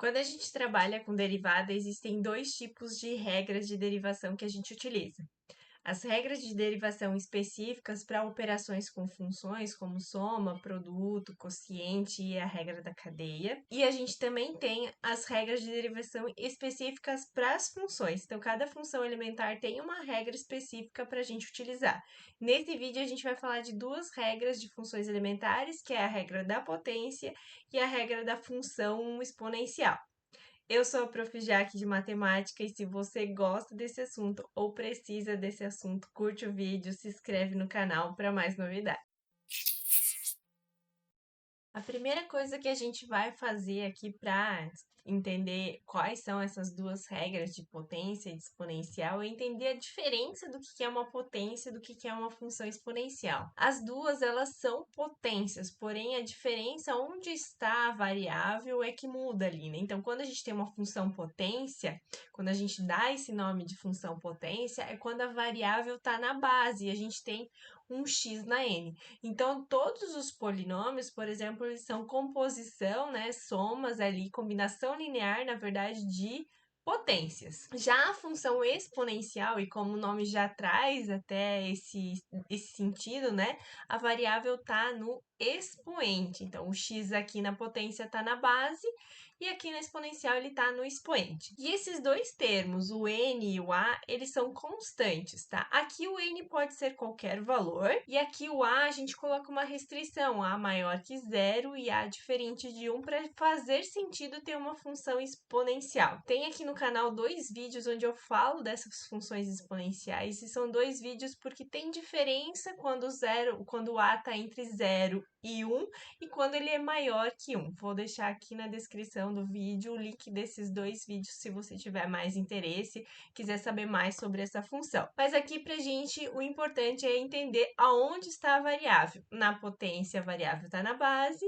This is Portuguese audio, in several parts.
Quando a gente trabalha com derivada, existem dois tipos de regras de derivação que a gente utiliza. As regras de derivação específicas para operações com funções, como soma, produto, quociente e a regra da cadeia. E a gente também tem as regras de derivação específicas para as funções. Então, cada função elementar tem uma regra específica para a gente utilizar. Nesse vídeo, a gente vai falar de duas regras de funções elementares, que é a regra da potência e a regra da função exponencial. Eu sou a Prof. Jaque de Matemática e se você gosta desse assunto ou precisa desse assunto, curte o vídeo, se inscreve no canal para mais novidades. A primeira coisa que a gente vai fazer aqui para entender quais são essas duas regras de potência e de exponencial é entender a diferença do que é uma potência e do que é uma função exponencial. As duas, elas são potências, porém a diferença onde está a variável é que muda ali, né? Então, quando a gente tem uma função potência, quando a gente dá esse nome de função potência, é quando a variável está na base e a gente tem um x na n. Então, todos os polinômios, por exemplo, eles são composição, né, somas ali, combinação linear, na verdade, de potências. Já a função exponencial, e como o nome já traz até esse sentido, né, a variável está no expoente. Então, o x aqui na potência está na base e aqui na exponencial ele está no expoente. E esses dois termos, o n e o a, eles são constantes, tá? Aqui o n pode ser qualquer valor e aqui o a gente coloca uma restrição, a maior que zero e a diferente de 1 para fazer sentido ter uma função exponencial. Tem aqui no canal dois vídeos onde eu falo dessas funções exponenciais e são dois vídeos porque tem diferença quando o a está entre 0 e 1 e quando ele é maior que 1. Vou deixar aqui na descrição do vídeo o link desses dois vídeos se você tiver mais interesse, quiser saber mais sobre essa função. Mas aqui pra gente o importante é entender aonde está a variável. Na potência a variável está na base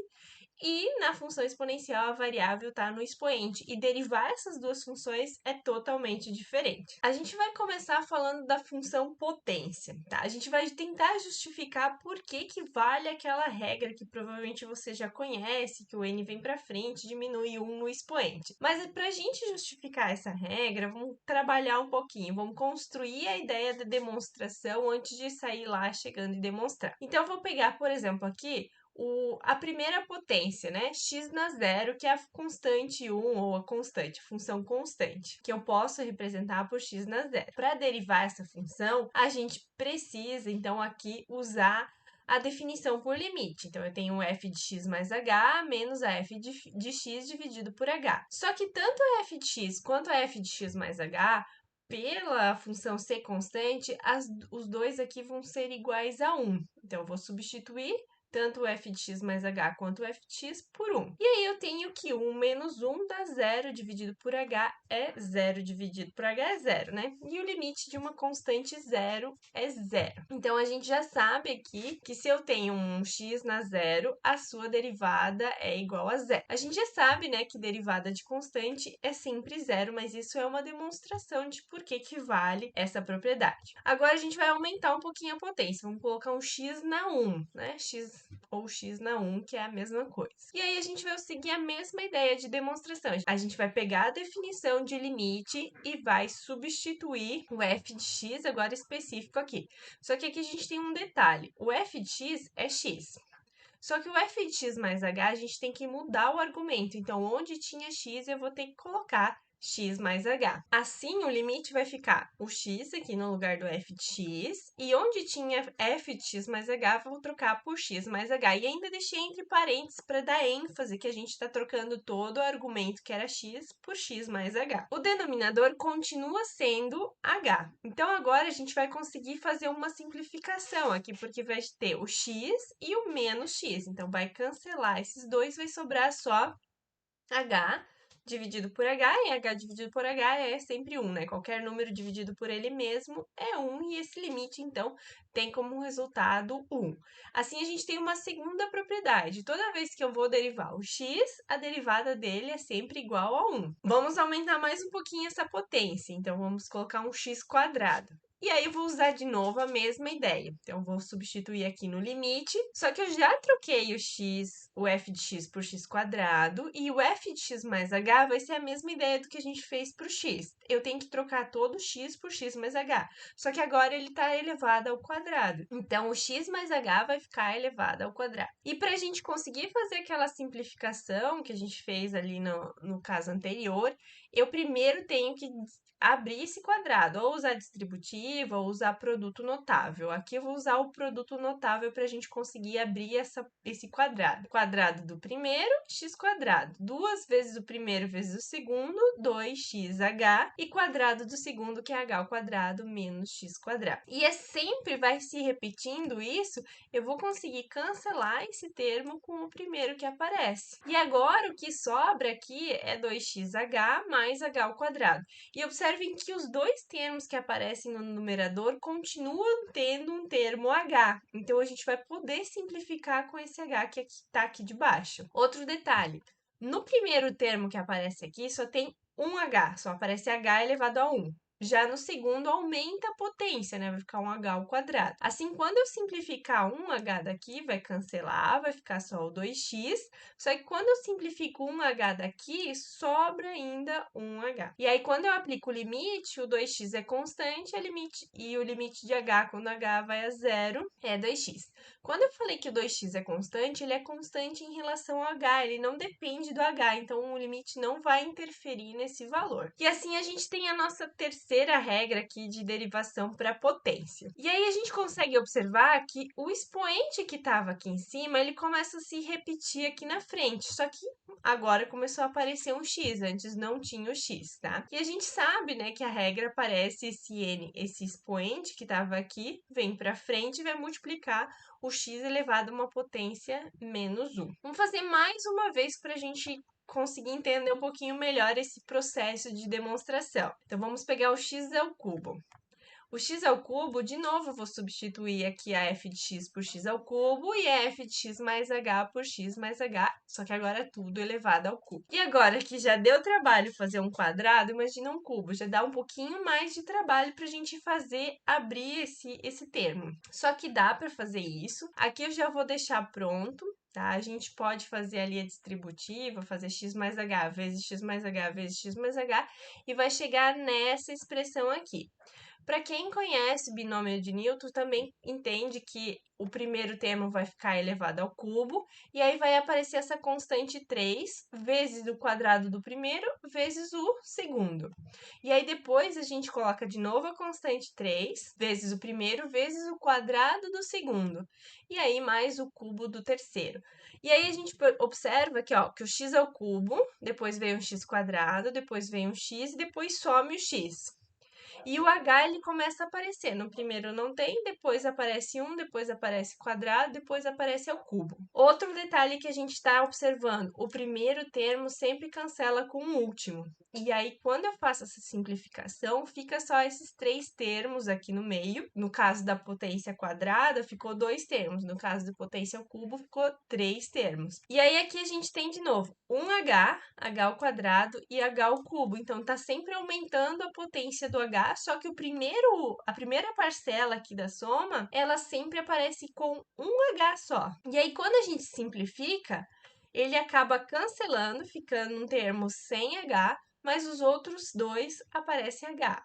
e na função exponencial a variável está no expoente. E derivar essas duas funções é totalmente diferente. A gente vai começar falando da função potência, tá? A gente vai tentar justificar por que vale aquela regra que provavelmente você já conhece, que o n vem para frente, diminui 1 no expoente. Mas para a gente justificar essa regra, vamos trabalhar um pouquinho, vamos construir a ideia da demonstração antes de sair lá chegando e demonstrar. Então, eu vou pegar, por exemplo, aqui a primeira potência, né? X na zero, que é a constante 1 ou a constante, função constante, que eu posso representar por x na zero. Para derivar essa função, a gente precisa, então, aqui usar a definição por limite. Então, eu tenho f de x mais h menos a f de x dividido por h. Só que tanto a f de x quanto a f de x mais h, pela função ser constante, os dois aqui vão ser iguais a 1. Então, eu vou substituir tanto o f de x mais h quanto o f de x por 1. E aí eu tenho que 1 menos 1 dá 0 dividido por h é 0 dividido por h é 0, né? E o limite de uma constante 0 é 0. Então, a gente já sabe aqui que se eu tenho um x na zero, a sua derivada é igual a 0. A gente já sabe, né, que derivada de constante é sempre 0, mas isso é uma demonstração de por que vale essa propriedade. Agora, a gente vai aumentar um pouquinho a potência. Vamos colocar um x na 1, né? X ou x na 1, que é a mesma coisa. E aí, a gente vai seguir a mesma ideia de demonstração. A gente vai pegar a definição de limite e vai substituir o f de x, agora específico aqui. Só que aqui a gente tem um detalhe. O f de x é x. Só que o f de x mais h, a gente tem que mudar o argumento. Então, onde tinha x, eu vou ter que colocar x mais h. Assim, o limite vai ficar o x aqui no lugar do f de x, e onde tinha f de x mais h, vou trocar por x mais h. E ainda deixei entre parênteses para dar ênfase que a gente está trocando todo o argumento que era x por x mais h. O denominador continua sendo h. Então, agora a gente vai conseguir fazer uma simplificação aqui, porque vai ter o x e o menos x. Então, vai cancelar esses dois, vai sobrar só h dividido por h, e h dividido por h é sempre 1, né? Qualquer número dividido por ele mesmo é 1, e esse limite, então, tem como resultado 1. Assim, a gente tem uma segunda propriedade. Toda vez que eu vou derivar o x, a derivada dele é sempre igual a 1. Vamos aumentar mais um pouquinho essa potência. Então, vamos colocar um x quadrado. E aí eu vou usar de novo a mesma ideia. Então, eu vou substituir aqui no limite, só que eu já troquei o f de x por x quadrado, e o f de x mais h vai ser a mesma ideia do que a gente fez para o x. Eu tenho que trocar todo x por x mais h, só que agora ele está elevado ao quadrado. Então, o x mais h vai ficar elevado ao quadrado. E para a gente conseguir fazer aquela simplificação que a gente fez ali no caso anterior, eu primeiro tenho que abrir esse quadrado, ou usar distributiva, ou usar produto notável. Aqui eu vou usar o produto notável para a gente conseguir abrir esse quadrado. Quadrado do primeiro, x quadrado. 2 vezes o primeiro vezes o segundo, 2xh, e quadrado do segundo, que é h ao quadrado, menos x quadrado. E sempre vai se repetindo isso, eu vou conseguir cancelar esse termo com o primeiro que aparece. E agora, o que sobra aqui é 2xh mais h ao quadrado. E observem que os dois termos que aparecem no numerador continuam tendo um termo h. Então, a gente vai poder simplificar com esse h que está aqui de baixo. Outro detalhe, no primeiro termo que aparece aqui, só tem um h, só aparece h elevado a 1. Já no segundo, aumenta a potência, né? Vai ficar um h ao quadrado. Assim, quando eu simplificar um h daqui, vai cancelar, vai ficar só o 2x. Só que quando eu simplifico um h daqui, sobra ainda um h. E aí, quando eu aplico o limite, o 2x é constante, e o limite de h, quando h vai a zero, é 2x. Quando eu falei que o 2x é constante, ele é constante em relação ao h, ele não depende do h, então o limite não vai interferir nesse valor. E assim a gente tem a nossa terceira regra aqui de derivação para potência. E aí a gente consegue observar que o expoente que estava aqui em cima, ele começa a se repetir aqui na frente, só que agora começou a aparecer um x, antes não tinha o x, tá? E a gente sabe, né, que a regra aparece esse n, esse expoente que estava aqui, vem para frente e vai multiplicar o x elevado a uma potência menos 1. Vamos fazer mais uma vez para a gente conseguir entender um pouquinho melhor esse processo de demonstração. Então, vamos pegar o x ao cubo. O x ao cubo, de novo, eu vou substituir aqui a f de x por x ao cubo e a f de x mais h por x mais h, só que agora é tudo elevado ao cubo. E agora que já deu trabalho fazer um quadrado, imagina um cubo, já dá um pouquinho mais de trabalho para a gente abrir esse termo. Só que dá para fazer isso. Aqui eu já vou deixar pronto. Tá? A gente pode fazer ali a distributiva, fazer x mais h vezes x mais h vezes x mais h, e vai chegar nessa expressão aqui. Para quem conhece o binômio de Newton, também entende que o primeiro termo vai ficar elevado ao cubo, e aí vai aparecer essa constante 3 vezes o quadrado do primeiro vezes o segundo. E aí depois a gente coloca de novo a constante 3 vezes o primeiro vezes o quadrado do segundo. E aí mais o cubo do terceiro. E aí a gente observa que, ó, que o x é o cubo, depois vem o x quadrado, depois vem o x e depois some o x. E o h ele começa a aparecer. No primeiro não tem, depois aparece 1, depois aparece quadrado, depois aparece ao cubo. Outro detalhe que a gente está observando, o primeiro termo sempre cancela com o último. E aí, quando eu faço essa simplificação, fica só esses 3 termos aqui no meio. No caso da potência quadrada, ficou 2 termos. No caso da potência ao cubo, ficou 3 termos. E aí, aqui a gente tem, de novo, 1h, h ao quadrado e h ao cubo. Então, está sempre aumentando a potência do h, só que a primeira parcela aqui da soma, ela sempre aparece com 1h só. E aí, quando a gente simplifica, ele acaba cancelando, ficando um termo sem h, mas os outros dois aparecem h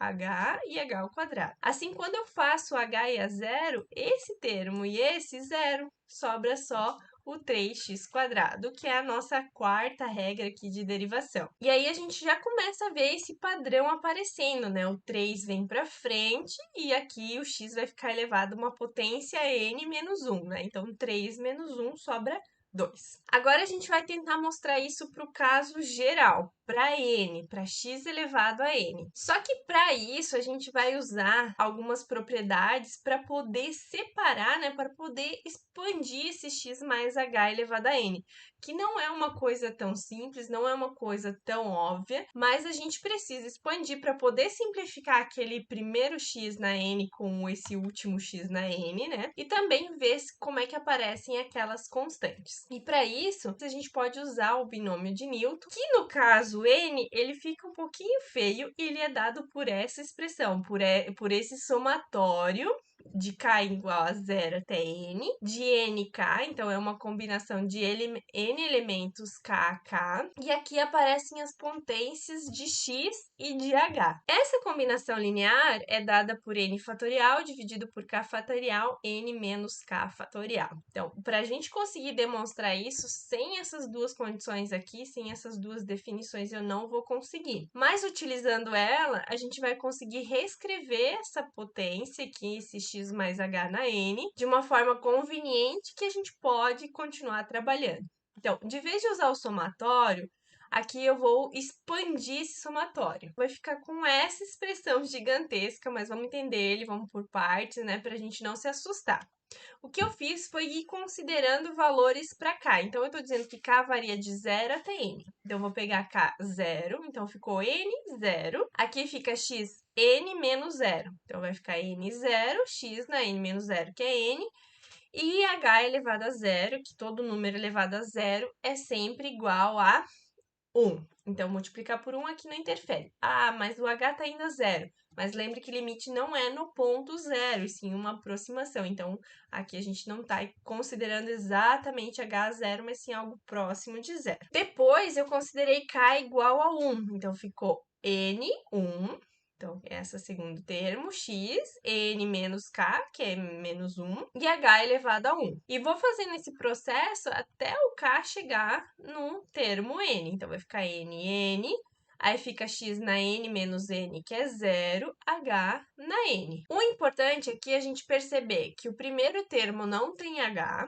e h ao quadrado. Assim, quando eu faço h e a zero, esse termo e esse zero, sobra só o 3x², que é a nossa quarta regra aqui de derivação. E aí a gente já começa a ver esse padrão aparecendo, né? O 3 vem para frente e aqui o x vai ficar elevado a uma potência n menos 1, né? Então, 3 menos 1 sobra 2. Agora a gente vai tentar mostrar isso para o caso geral, para n, para x elevado a n. Só que para isso a gente vai usar algumas propriedades para poder separar, né, para poder expandir esse x mais h elevado a n, que não é uma coisa tão simples, não é uma coisa tão óbvia, mas a gente precisa expandir para poder simplificar aquele primeiro x na n com esse último x na n, né? E também ver como é que aparecem aquelas constantes. E para isso, a gente pode usar o binômio de Newton, que no caso o n, ele fica um pouquinho feio e ele é dado por essa expressão, por esse somatório de k igual a 0 até n, de nk, então é uma combinação de n elementos k a k, e aqui aparecem as potências de x e de h. Essa combinação linear é dada por n fatorial dividido por k fatorial, n menos k fatorial. Então, para a gente conseguir demonstrar isso sem essas duas condições aqui, sem essas duas definições, eu não vou conseguir. Mas utilizando ela, a gente vai conseguir reescrever essa potência aqui, esse x mais h na n, de uma forma conveniente que a gente pode continuar trabalhando. Então, de vez de usar o somatório, aqui eu vou expandir esse somatório. Vai ficar com essa expressão gigantesca, mas vamos entender ele, vamos por partes, né, para a gente não se assustar. O que eu fiz foi ir considerando valores para k. Então, eu estou dizendo que k varia de 0 até n. Então, eu vou pegar k 0, então ficou n 0. Aqui fica x n menos 0. Então, vai ficar n 0, x na n menos 0, que é n. E h elevado a 0, que todo número elevado a 0 é sempre igual a 1. Então, multiplicar por 1 aqui não interfere. Ah, mas o h está indo a 0. Mas lembre que limite não é no ponto 0, e sim uma aproximação. Então, aqui a gente não está considerando exatamente h a 0, mas sim algo próximo de 0. Depois, eu considerei k igual a 1. Então, ficou n, 1. Então, esse é o segundo termo, x, n menos k, que é menos 1, e h elevado a 1. E vou fazendo esse processo até o k chegar no termo n. Então, vai ficar n, aí fica x na n menos n, que é 0, h na n. O importante aqui é a gente perceber que o primeiro termo não tem h,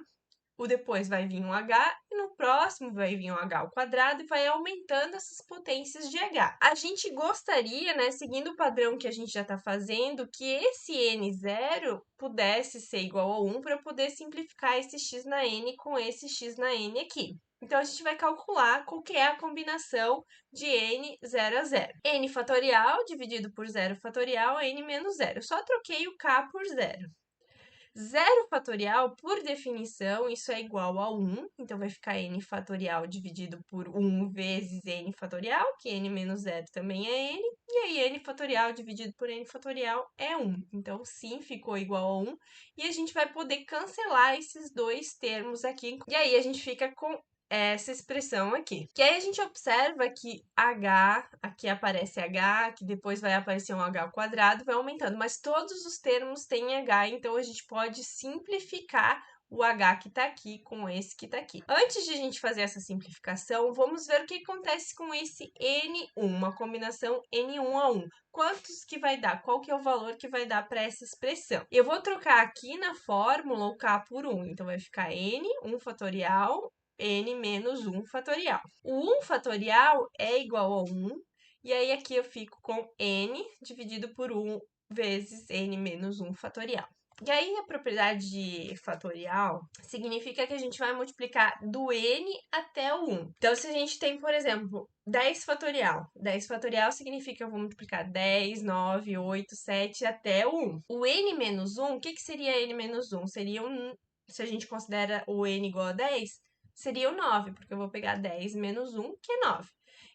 o depois vai vir um h, e no próximo vai vir um h ao quadrado, e vai aumentando essas potências de h. A gente gostaria, né, seguindo o padrão que a gente já está fazendo, que esse n0 pudesse ser igual a 1 para eu poder simplificar esse x na n com esse x na n aqui. Então, a gente vai calcular qual que é a combinação de n 0 a 0. n fatorial dividido por 0 fatorial, n menos 0. Eu só troquei o k por 0. 0 fatorial, por definição, isso é igual a 1, então vai ficar n fatorial dividido por 1 vezes n fatorial, que n menos 0 também é n, e aí n fatorial dividido por n fatorial é 1. Então, sim, ficou igual a 1, e a gente vai poder cancelar esses dois termos aqui, e aí a gente fica com essa expressão aqui. Que aí a gente observa que h, aqui aparece h, que depois vai aparecer um h ao quadrado, vai aumentando, mas todos os termos têm h, então a gente pode simplificar o h que está aqui com esse que está aqui. Antes de a gente fazer essa simplificação, vamos ver o que acontece com esse n1, uma combinação n1 a 1. Quantos que vai dar? Qual que é o valor que vai dar para essa expressão? Eu vou trocar aqui na fórmula o k por 1, então vai ficar n, 1 fatorial, n menos 1 fatorial. O 1 fatorial é igual a 1, e aí aqui eu fico com n dividido por 1 vezes n menos 1 fatorial. E aí a propriedade de fatorial significa que a gente vai multiplicar do n até o 1. Então, se a gente tem, por exemplo, 10 fatorial. 10 fatorial significa que eu vou multiplicar 10, 9, 8, 7 até o 1. O n menos 1, o que seria n menos 1? Seria se a gente considera o n igual a 10, seria o 9, porque eu vou pegar 10 menos 1, que é 9.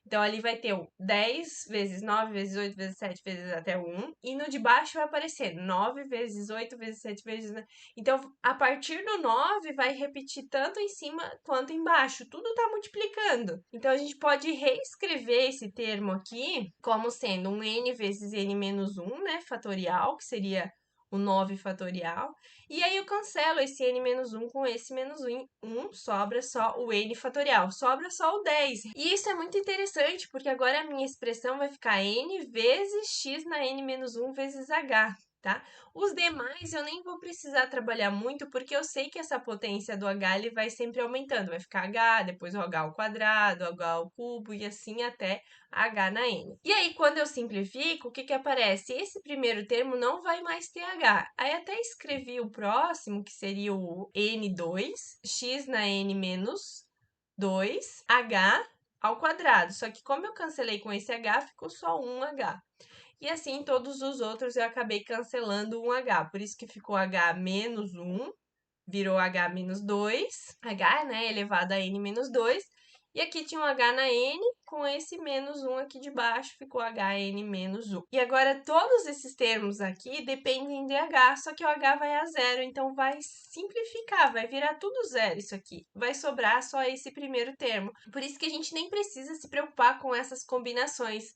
Então, ali vai ter o 10 vezes 9 vezes 8 vezes 7 vezes até o 1. E no de baixo vai aparecer 9 vezes 8 vezes 7 vezes... Então, a partir do 9, vai repetir tanto em cima quanto embaixo. Tudo está multiplicando. Então, a gente pode reescrever esse termo aqui como sendo um n vezes n menos 1, né? Fatorial, que seria o 9 fatorial, e aí eu cancelo esse n menos 1 com esse menos 1, sobra só o n fatorial, sobra só o 10. E isso é muito interessante, porque agora a minha expressão vai ficar n vezes x na n menos 1 vezes h. Tá? Os demais eu nem vou precisar trabalhar muito, porque eu sei que essa potência do h ele vai sempre aumentando. Vai ficar h, depois o h ao quadrado, h ao cubo e assim até h na n. E aí, quando eu simplifico, o que aparece? Esse primeiro termo não vai mais ter h. Aí até escrevi o próximo, que seria o n2, x na n menos 2, h ao quadrado. Só que como eu cancelei com esse h, ficou só um h. E assim, todos os outros eu acabei cancelando um h. Por isso que ficou h menos 1, virou h menos 2. H, né, elevado a n menos 2. E aqui tinha um h na n com esse menos 1 aqui de baixo, ficou HN menos 1. E agora todos esses termos aqui dependem de H, só que o H vai a zero, então vai simplificar, vai virar tudo zero isso aqui. Vai sobrar só esse primeiro termo. Por isso que a gente nem precisa se preocupar com essas combinações,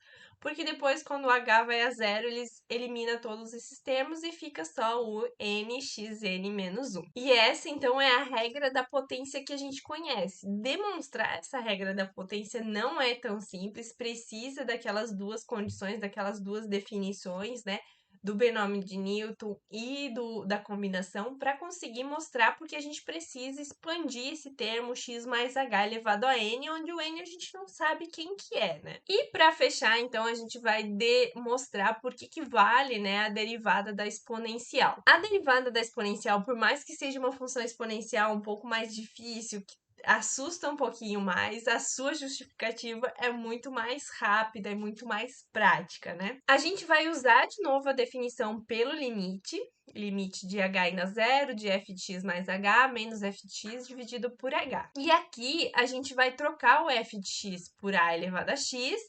porque depois, quando o H vai a zero, ele elimina todos esses termos e fica só o nxn menos 1. E essa, então, é a regra da potência que a gente conhece. Demonstrar essa regra da potência não é tão simples, precisa daquelas duas condições, daquelas duas definições, né? Do binômio de Newton e da combinação para conseguir mostrar porque a gente precisa expandir esse termo x mais h elevado a n, onde o n a gente não sabe quem que é, né? E para fechar, então, a gente vai demonstrar por que vale, né, a derivada da exponencial. A derivada da exponencial, por mais que seja uma função exponencial um pouco mais difícil, assusta um pouquinho mais, a sua justificativa é muito mais rápida, é muito mais prática, né? A gente vai usar de novo a definição pelo limite de h indo a zero, de f de x mais h, menos f de x dividido por h. E aqui a gente vai trocar o f de x por a elevado a x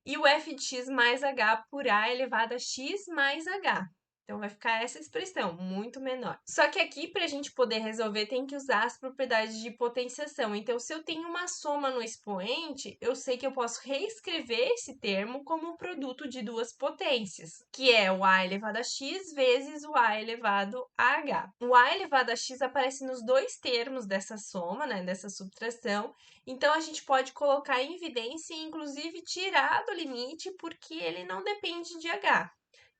e o f de x mais h por a elevado a x mais h. Então, vai ficar essa expressão, muito menor. Só que aqui, para a gente poder resolver, tem que usar as propriedades de potenciação. Então, se eu tenho uma soma no expoente, eu sei que eu posso reescrever esse termo como o produto de duas potências, que é o a elevado a x vezes o a elevado a h. O a elevado a x aparece nos dois termos dessa soma, né, dessa subtração. Então, a gente pode colocar em evidência e, inclusive, tirar do limite, porque ele não depende de h.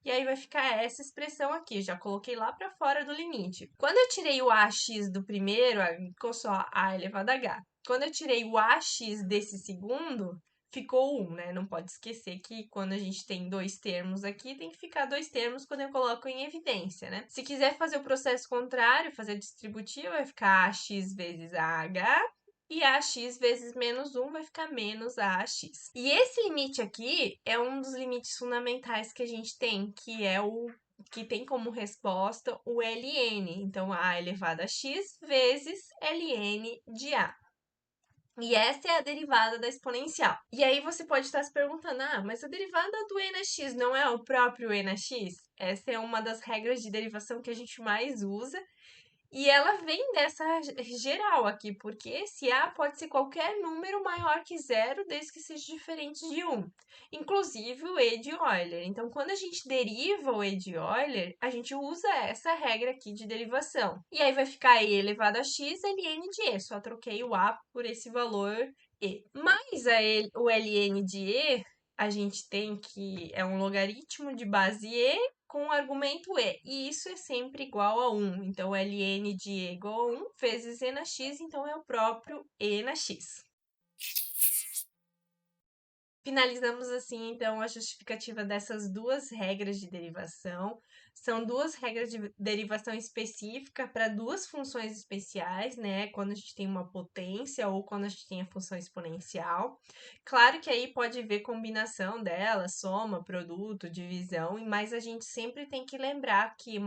E aí vai ficar essa expressão aqui, já coloquei lá para fora do limite. Quando eu tirei o ax do primeiro, ficou só a elevado a h. Quando eu tirei o ax desse segundo, ficou 1, né? Não pode esquecer que quando a gente tem dois termos aqui, tem que ficar dois termos quando eu coloco em evidência, né? Se quiser fazer o processo contrário, fazer distributivo, vai ficar ax vezes AH, e ax vezes menos 1 vai ficar menos ax. E esse limite aqui é um dos limites fundamentais que a gente tem, que é o que tem como resposta o ln. Então, a elevado a x vezes ln de a. E essa é a derivada da exponencial. E aí você pode estar se perguntando, mas a derivada do e na x não é o próprio e na x? Essa é uma das regras de derivação que a gente mais usa. E ela vem dessa geral aqui, porque esse A pode ser qualquer número maior que zero, desde que seja diferente de 1, inclusive o E de Euler. Então, quando a gente deriva o E de Euler, a gente usa essa regra aqui de derivação. E aí vai ficar E elevado a x, ln de E. Só troquei o A por esse valor E. Mas o ln de E, a gente tem que é um logaritmo de base E com o argumento E, e isso é sempre igual a 1. Então, ln de E igual a 1 vezes E na x, então é o próprio E na x. Finalizamos assim, então, a justificativa dessas duas regras de derivação. São duas regras de derivação específica para duas funções especiais, né? Quando a gente tem uma potência ou quando a gente tem a função exponencial. Claro que aí pode ver combinação delas, soma, produto, divisão, mas a gente sempre tem que lembrar que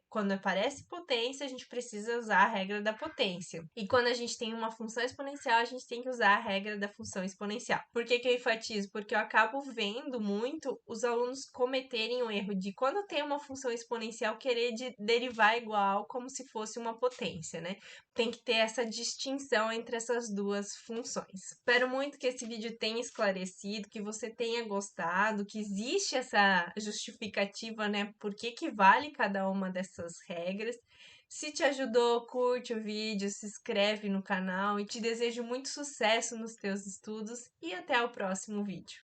quando aparece potência, a gente precisa usar a regra da potência. E quando a gente tem uma função exponencial, a gente tem que usar a regra da função exponencial. Por que eu enfatizo? Porque eu acabo vendo muito os alunos cometerem o erro de, quando tem uma função exponencial, querer derivar igual como se fosse uma potência, né? Tem que ter essa distinção entre essas duas funções. Espero muito que esse vídeo tenha esclarecido, que você tenha gostado, que existe essa justificativa, né? Por que vale cada uma dessas regras. Se te ajudou, curte o vídeo, se inscreve no canal e te desejo muito sucesso nos teus estudos e até o próximo vídeo.